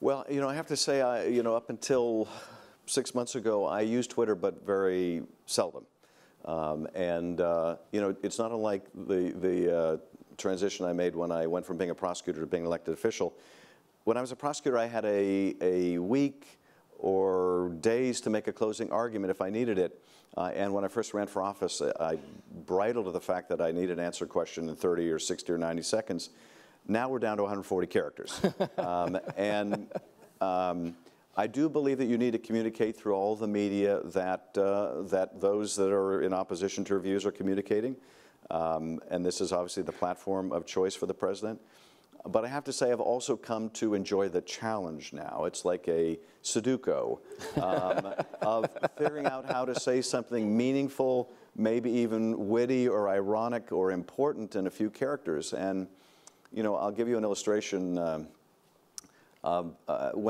Well, I have to say, up until 6 months ago, I used Twitter, but very seldom. It's not unlike the transition I made when I went from being a prosecutor to being an elected official. When I was a prosecutor, I had a week or days to make a closing argument if I needed it. And when I first ran for office, I bridled to the fact that I needed to answer a question in 30 or 60 or 90 seconds. Now we're down to 140 characters. I do believe that you need to communicate through all the media that those that are in opposition to your views are communicating. And this is obviously the platform of choice for the president. But I have to say, I've also come to enjoy the challenge now. It's like a Sudoku of figuring out how to say something meaningful, maybe even witty or ironic or important in a few characters. And I'll give you an illustration. When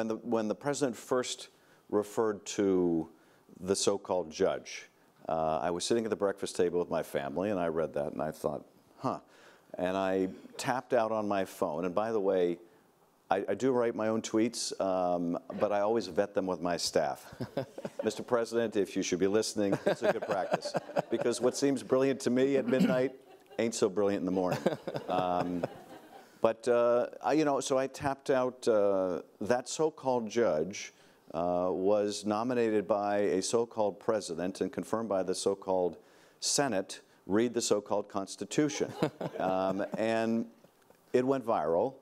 the president first referred to the so-called judge, I was sitting at the breakfast table with my family, and I read that, and I thought, huh. And I tapped out on my phone. And by the way, I do write my own tweets, but I always vet them with my staff. Mr. President, if you should be listening, it's a good practice. Because what seems brilliant to me at midnight ain't so brilliant in the morning. So I tapped out. That so-called judge was nominated by a so-called president and confirmed by the so-called Senate. Read the so-called Constitution. And it went viral.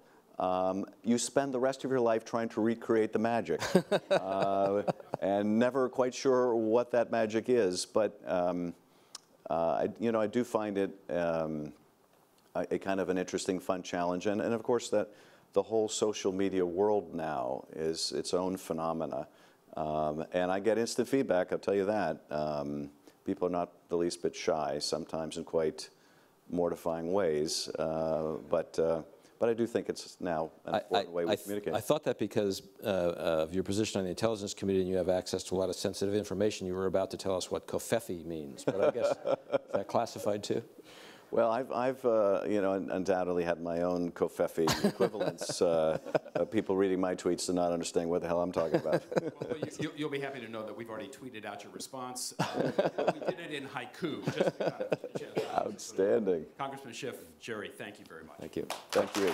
You spend the rest of your life trying to recreate the magic and never quite sure what that magic is. But I do find it a kind of an interesting, fun challenge. And of course, that the whole social media world now is its own phenomena. And I get instant feedback, I'll tell you that. People are not the least bit shy, sometimes in quite mortifying ways. But I do think it's now an important way we communicate. I thought that because of your position on the Intelligence Committee and you have access to a lot of sensitive information, you were about to tell us what covfefe means. But I guess, is that classified too? Well, I've undoubtedly had my own covfefe equivalents. People reading my tweets and not understanding what the hell I'm talking about. Well, you'll be happy to know that we've already tweeted out your response. We did it in haiku. Just to kind of, Outstanding. Congressman Schiff, Jerry, thank you very much. Thank you. Thank you.